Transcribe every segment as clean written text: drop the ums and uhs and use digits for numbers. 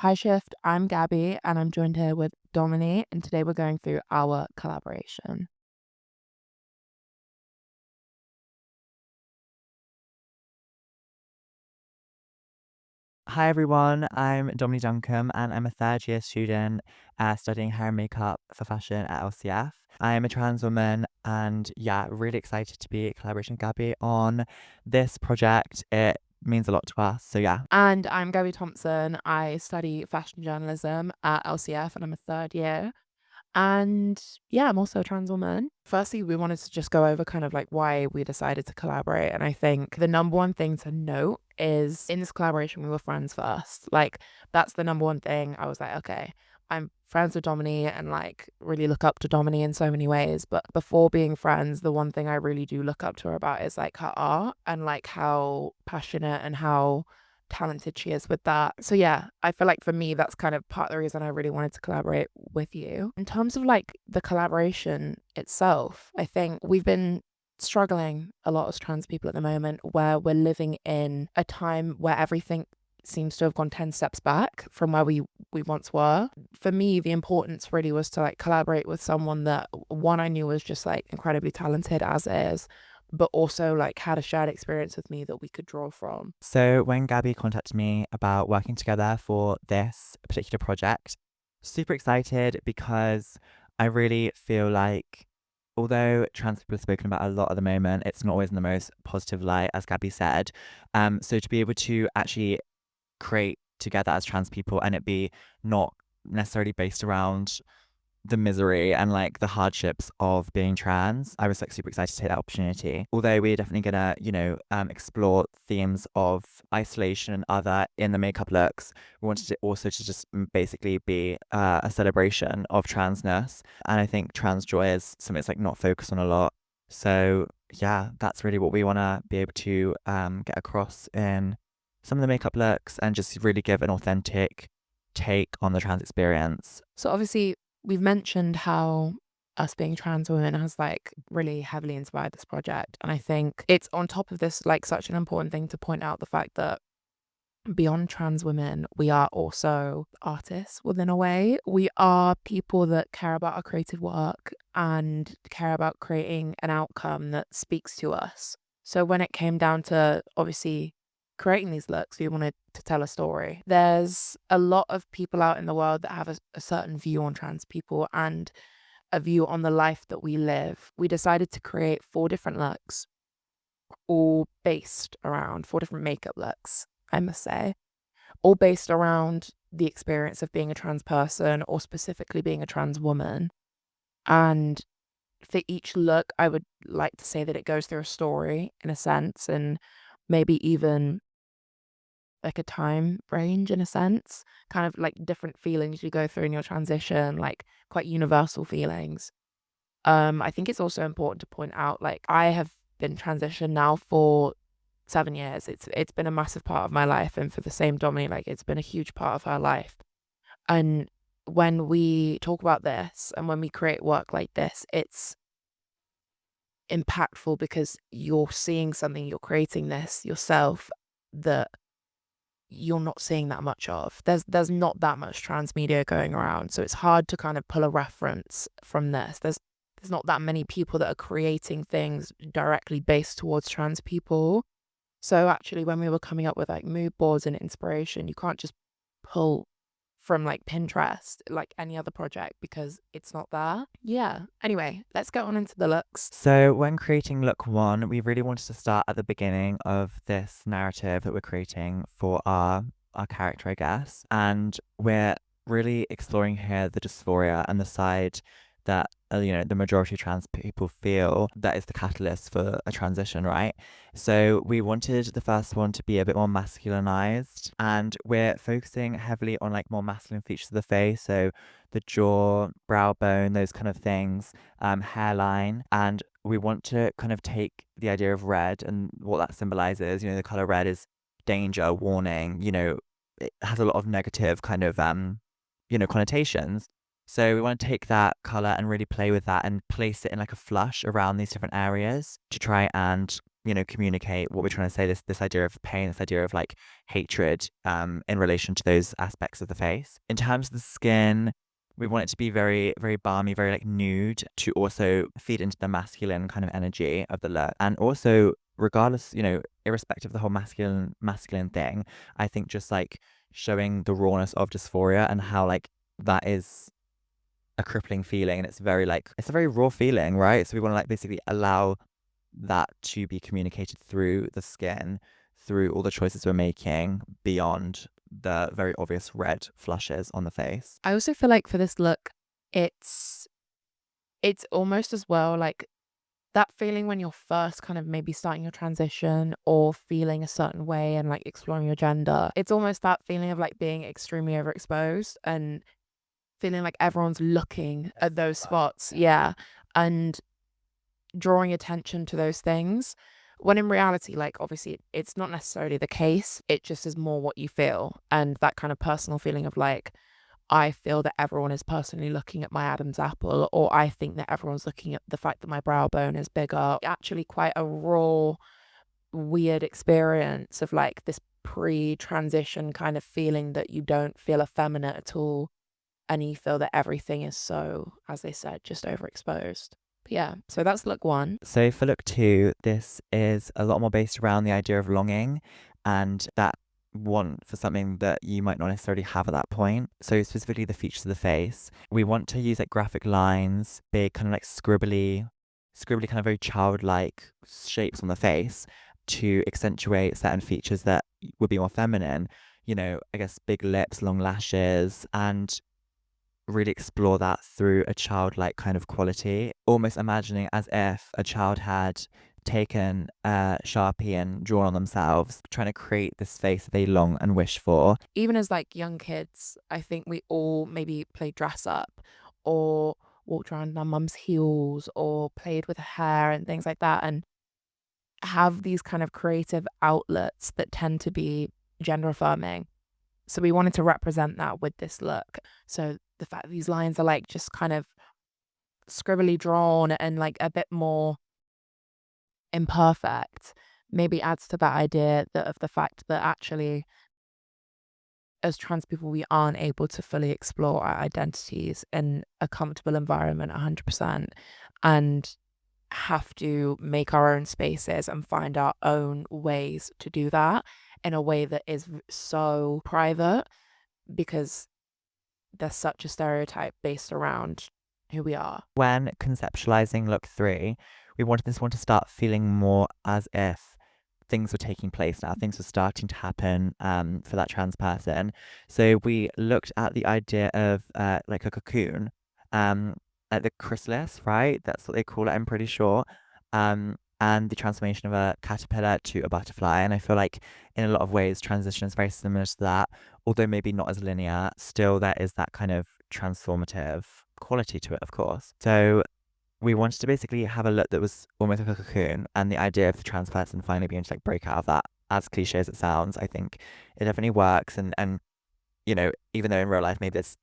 Hi Shift, I'm Gabi and I'm joined here with Dominie, and today we're going through our collaboration. Hi everyone, I'm Dominie Duncombe and I'm a third year student studying hair and makeup for fashion at LCF. I am a trans woman and yeah, really excited to be collaborating with Gabby on this project. It means a lot to us. So yeah. And I'm Gabi Thompson. I study fashion journalism at LCF and I'm a third year. And yeah, I'm also a trans woman. Firstly, we wanted to just go over kind of like why we decided to collaborate. And I think the number one thing to note is in this collaboration, we were friends first. Like, that's the number one thing. I was like, okay, I'm friends with Dominie and like really look up to Dominie in so many ways. But before being friends, the one thing I really do look up to her about is like her art and like how passionate and how talented she is with that. So yeah, I feel like for me that's kind of part of the reason I really wanted to collaborate with you. In terms of like the collaboration itself, I think we've been struggling a lot as trans people at the moment where we're living in a time where everything seems to have gone 10 steps back from where we once were. For me, the importance really was to like collaborate with someone that one I knew was just like incredibly talented as is, but also like had a shared experience with me that we could draw from. So when Gabby contacted me about working together for this particular project, super excited because I really feel like although trans people are spoken about a lot at the moment, it's not always in the most positive light, as Gabby said. So to be able to actually create together as trans people and it be not necessarily based around the misery and like the hardships of being trans. I was like super excited to take that opportunity. Although we're definitely gonna, explore themes of isolation and other in the makeup looks. We wanted it also to just basically be a celebration of transness. And I think trans joy is something that's like not focused on a lot. So yeah, that's really what we wanna be able to get across in some of the makeup looks and just really give an authentic take on the trans experience. So obviously we've mentioned how us being trans women has like really heavily inspired this project. And I think it's on top of this like such an important thing to point out the fact that beyond trans women, we are also artists within a way. We are people that care about our creative work and care about creating an outcome that speaks to us. So when it came down to obviously creating these looks, we wanted to tell a story. There's a lot of people out in the world that have a certain view on trans people and a view on the life that we live. We decided to create 4 different looks, all based around 4 different makeup looks, I must say, all based around the experience of being a trans person or specifically being a trans woman. And for each look, I would like to say that it goes through a story in a sense, and maybe even like a time range in a sense, kind of like different feelings you go through in your transition, like quite universal feelings. I think it's also important to point out, like I have been transitioned now for 7 years. It's been a massive part of my life, and for the same Dominie, like it's been a huge part of her life. And when we talk about this and when we create work like this, it's impactful because you're seeing something, you're creating this yourself that you're not seeing that much of. There's not that much trans media going around, so it's hard to kind of pull a reference from this. There's not that many people that are creating things directly based towards trans people. So actually, when we were coming up with like mood boards and inspiration, you can't just pull from like Pinterest, like any other project, because it's not there. Yeah. Anyway, let's get on into the looks. So, when creating look one, we really wanted to start at the beginning of this narrative that we're creating for our character, I guess. And we're really exploring here the dysphoria and the side that the majority of trans people feel that is the catalyst for a transition, right? So we wanted the first one to be a bit more masculinized, and we're focusing heavily on like more masculine features of the face, so the jaw, brow bone, those kind of things, hairline. And we want to kind of take the idea of red and what that symbolizes. The color red is danger, warning, it has a lot of negative kind of, connotations. So we want to take that color and really play with that and place it in like a flush around these different areas to try and communicate what we're trying to say, this idea of pain, this idea of like hatred in relation to those aspects of the face. In terms of the skin, we want it to be very, very balmy, very like nude, to also feed into the masculine kind of energy of the look. And also, regardless, irrespective of the whole masculine thing, I think just like showing the rawness of dysphoria and how like that is a crippling feeling, and it's very like it's a very raw feeling, right? So we want to like basically allow that to be communicated through the skin, through all the choices we're making beyond the very obvious red flushes on the face. I also feel like for this look, it's it's almost as well like that feeling when you're first kind of maybe starting your transition or feeling a certain way and like exploring your gender. It's almost that feeling of like being extremely overexposed and feeling like everyone's looking at those spots. Yeah. And drawing attention to those things. When in reality, like obviously it's not necessarily the case. It just is more what you feel and that kind of personal feeling of like, I feel that everyone is personally looking at my Adam's apple, or I think that everyone's looking at the fact that my brow bone is bigger. Actually, quite a raw, weird experience of like this pre transition kind of feeling that you don't feel effeminate at all. And you feel that everything is so, as they said, just overexposed. But yeah, so that's look one. So for look two, this is a lot more based around the idea of longing and that want for something that you might not necessarily have at that point. So specifically the features of the face. We want to use like graphic lines, big kind of like scribbly kind of very childlike shapes on the face to accentuate certain features that would be more feminine. I guess big lips, long lashes, and really explore that through a childlike kind of quality, almost imagining as if a child had taken a Sharpie and drawn on themselves, trying to create this face that they long and wish for. Even as like young kids, I think we all maybe played dress up or walked around in our mum's heels or played with hair and things like that and have these kind of creative outlets that tend to be gender affirming. So we wanted to represent that with this look. So the fact that these lines are like just kind of scribbly drawn and like a bit more imperfect maybe adds to that idea that of the fact that actually as trans people we aren't able to fully explore our identities in a comfortable environment 100% and have to make our own spaces and find our own ways to do that in a way that is so private because there's such a stereotype based around who we are. When conceptualizing look three, we wanted this one to start feeling more as if things were taking place now, things were starting to happen for that trans person. So we looked at the idea of like a cocoon, like the chrysalis, right? That's what they call it, I'm pretty sure. And the transformation of a caterpillar to a butterfly. And I feel like in a lot of ways, transition is very similar to that, although maybe not as linear. Still, there is that kind of transformative quality to it, of course. So we wanted to basically have a look that was almost like a cocoon, and the idea of the trans person finally being able to like break out of that, as cliche as it sounds, I think it definitely works. And even though in real life maybe there's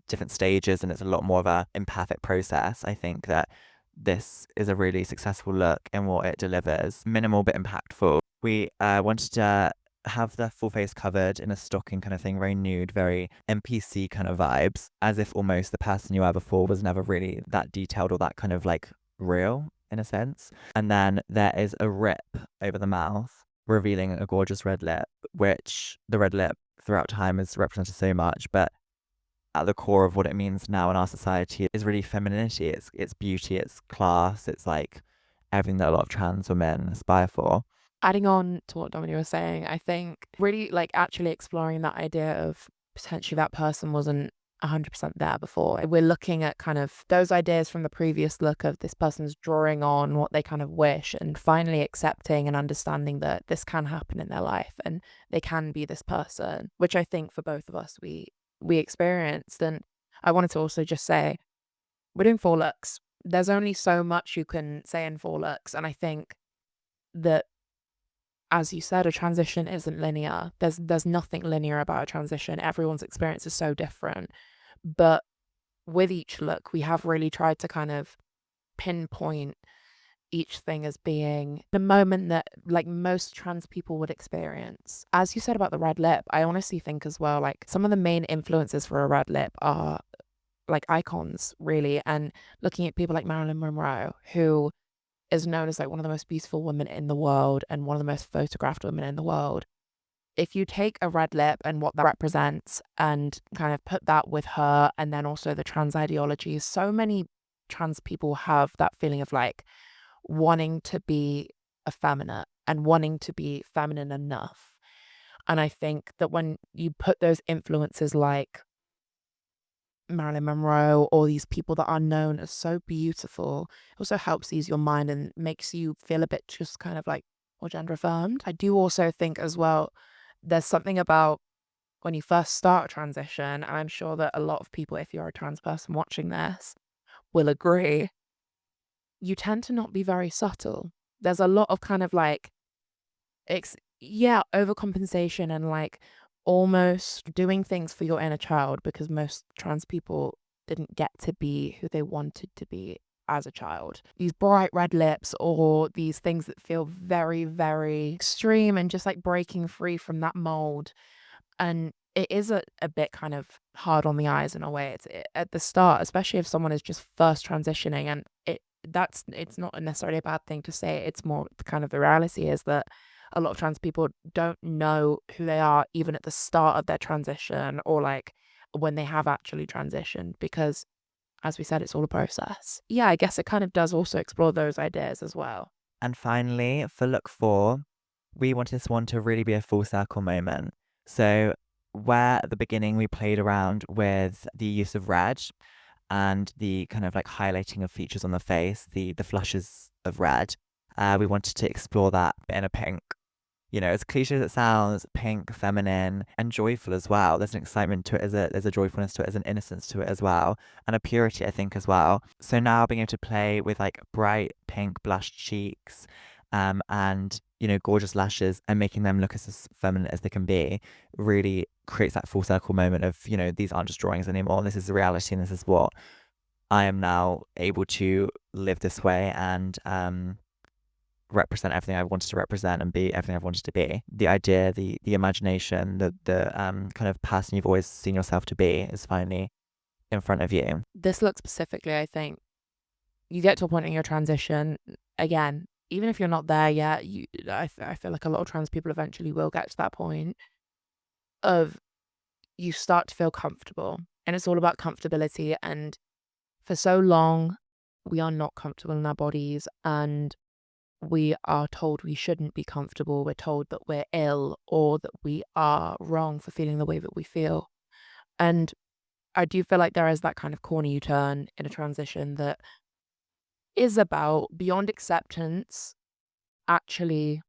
different stages and it's a lot more of a imperfect process, I think that this is a really successful look in what it delivers. Minimal but impactful. We wanted to have the full face covered in a stocking kind of thing, very nude, very NPC kind of vibes, as if almost the person you were before was never really that detailed or that kind of like real in a sense. And then there is a rip over the mouth, revealing a gorgeous red lip, which the red lip throughout time has represented so much, but at the core of what it means now in our society is really femininity. It's beauty, it's class, it's like everything that a lot of trans women aspire for. Adding on to what Dominie was saying, I think really like actually exploring that idea of potentially that person wasn't 100% there before. We're looking at kind of those ideas from the previous look of this person's drawing on what they kind of wish and finally accepting and understanding that this can happen in their life and they can be this person, which I think for both of us we experienced. And I wanted to also just say we're doing 4 looks. There's only so much you can say in 4 looks, and I think that as you said, a transition isn't linear. There's nothing linear about a transition. Everyone's experience is so different. But with each look, we have really tried to kind of pinpoint each thing as being the moment that like most trans people would experience. As you said about the red lip, I honestly think as well, like some of the main influences for a red lip are like icons, really. And looking at people like Marilyn Monroe, who is known as like one of the most beautiful women in the world and one of the most photographed women in the world. If you take a red lip and what that represents and kind of put that with her, and then also the trans ideology, so many trans people have that feeling of like wanting to be effeminate and wanting to be feminine enough. And I think that when you put those influences like Marilyn Monroe or these people that are known as so beautiful, it also helps ease your mind and makes you feel a bit just kind of like more gender affirmed. I do also think as well, there's something about when you first start a transition, and I'm sure that a lot of people, if you're a trans person watching this, will agree, you tend to not be very subtle. There's a lot of kind of like, overcompensation and like almost doing things for your inner child, because most trans people didn't get to be who they wanted to be as a child. These bright red lips or these things that feel very, very extreme and just like breaking free from that mold. And it is a bit kind of hard on the eyes in a way. At the start, especially if someone is just first transitioning, and it's not necessarily a bad thing to say. It's more kind of the reality is that a lot of trans people don't know who they are even at the start of their transition or like when they have actually transitioned, because as we said, it's all a process. Yeah, I guess it kind of does also explore those ideas as well. And finally, for look 4, we wanted this one to really be a full circle moment. So, where at the beginning we played around with the use of red and the kind of like highlighting of features on the face, the flushes of red, we wanted to explore that in a pink. You know, as cliche as it sounds, pink, feminine, and joyful as well. There's an excitement to it, there's a joyfulness to it, there's an innocence to it as well, and a purity, I think, as well. So now being able to play with like bright pink blushed cheeks, and gorgeous lashes, and making them look as feminine as they can be, really creates that full circle moment of these aren't just drawings anymore. This is the reality, and this is what I am now able to live this way and represent everything I wanted to represent and be everything I've wanted to be. The idea, the imagination, the kind of person you've always seen yourself to be is finally in front of you. This look specifically, I think you get to a point in your transition, again, even if you're not there yet, I feel like a lot of trans people eventually will get to that point of you start to feel comfortable, and it's all about comfortability. And for so long, we are not comfortable in our bodies, and we are told we shouldn't be comfortable. We're told that we're ill or that we are wrong for feeling the way that we feel. And I do feel like there is that kind of corner you turn in a transition that is about beyond acceptance, actually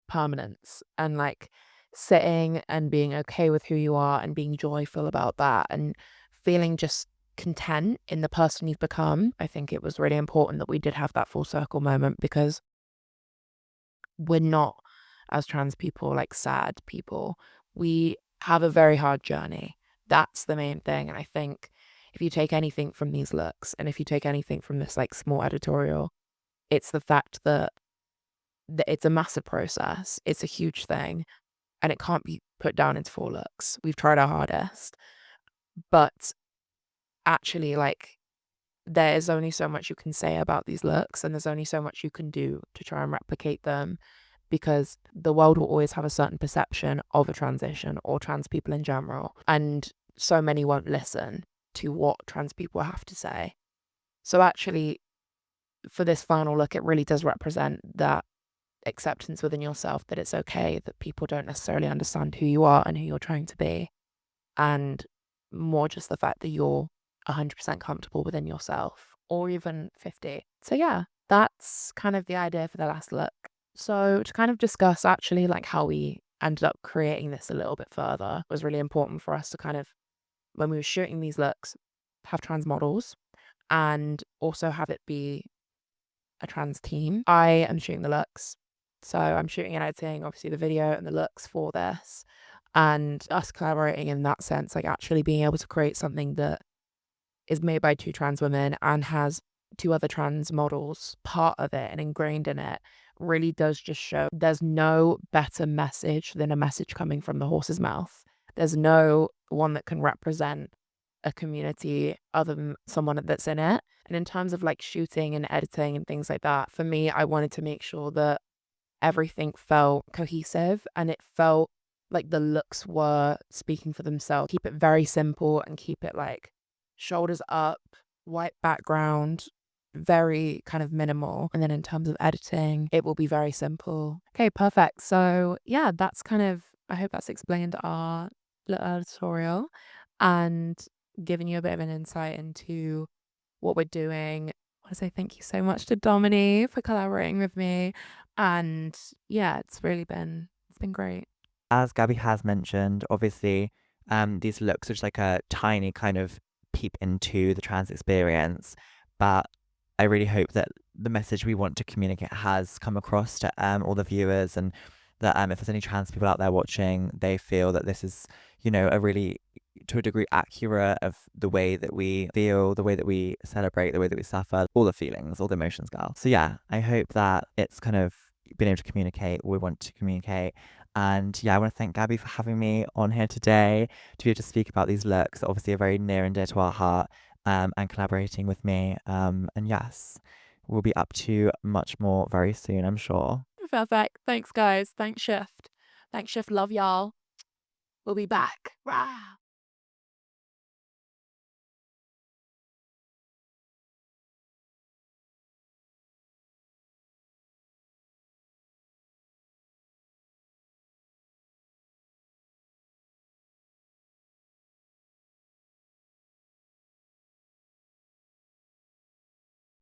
permanence, and like sitting and being okay with who you are and being joyful about that and feeling just content in the person you've become. I think it was really important that we did have that full circle moment, because we're not, as trans people, like sad people. We have a very hard journey. That's the main thing. And I think if you take anything from these looks, and if you take anything from this like small editorial, it's the fact that it's a massive process. It's a huge thing, and it can't be put down into 4 looks. We've tried our hardest, but actually, like, there is only so much you can say about these looks, and there's only so much you can do to try and replicate them, because the world will always have a certain perception of a transition or trans people in general, and so many won't listen to what trans people have to say. So actually, for this final look, it really does represent that acceptance within yourself, that it's okay that people don't necessarily understand who you are and who you're trying to be, and more just the fact that you're 100% comfortable within yourself, or even 50. So yeah, that's kind of the idea for the last look. So to kind of discuss actually like how we ended up creating this a little bit further, it was really important for us to kind of, when we were shooting these looks, have trans models and also have it be a trans team. I am shooting the looks. So I'm shooting and editing, obviously, the video and the looks for this, and us collaborating in that sense, like actually being able to create something that is made by 2 trans women and has two other trans models part of it and ingrained in it really does just show there's no better message than a message coming from the horse's mouth. There's no one that can represent a community other than someone that's in it. And in terms of like shooting and editing and things like that, for me, I wanted to make sure that everything felt cohesive and it felt like the looks were speaking for themselves. Keep it very simple and keep it like shoulders up, white background, very kind of minimal. And then in terms of editing, it will be very simple. Okay, perfect. So yeah, that's kind of, I hope that's explained our little editorial and given you a bit of an insight into what we're doing. I want to say thank you so much to Dominie for collaborating with me. And yeah, it's been great. As Gabby has mentioned, obviously, these looks are just like a tiny kind of peep into the trans experience, but I really hope that the message we want to communicate has come across to all the viewers, and that if there's any trans people out there watching, they feel that this is, a really, to a degree, accurate of the way that we feel, the way that we celebrate, the way that we suffer, all the feelings, all the emotions, girl. So yeah, I hope that it's kind of been able to communicate what we want to communicate. And yeah, I want to thank Gabby for having me on here today to be able to speak about these looks that obviously are very near and dear to our heart, and collaborating with me. And yes, we'll be up to much more very soon, I'm sure. Perfect. Thanks, guys. Thanks, Shift. Thanks, Shift. Love y'all. We'll be back. Rah.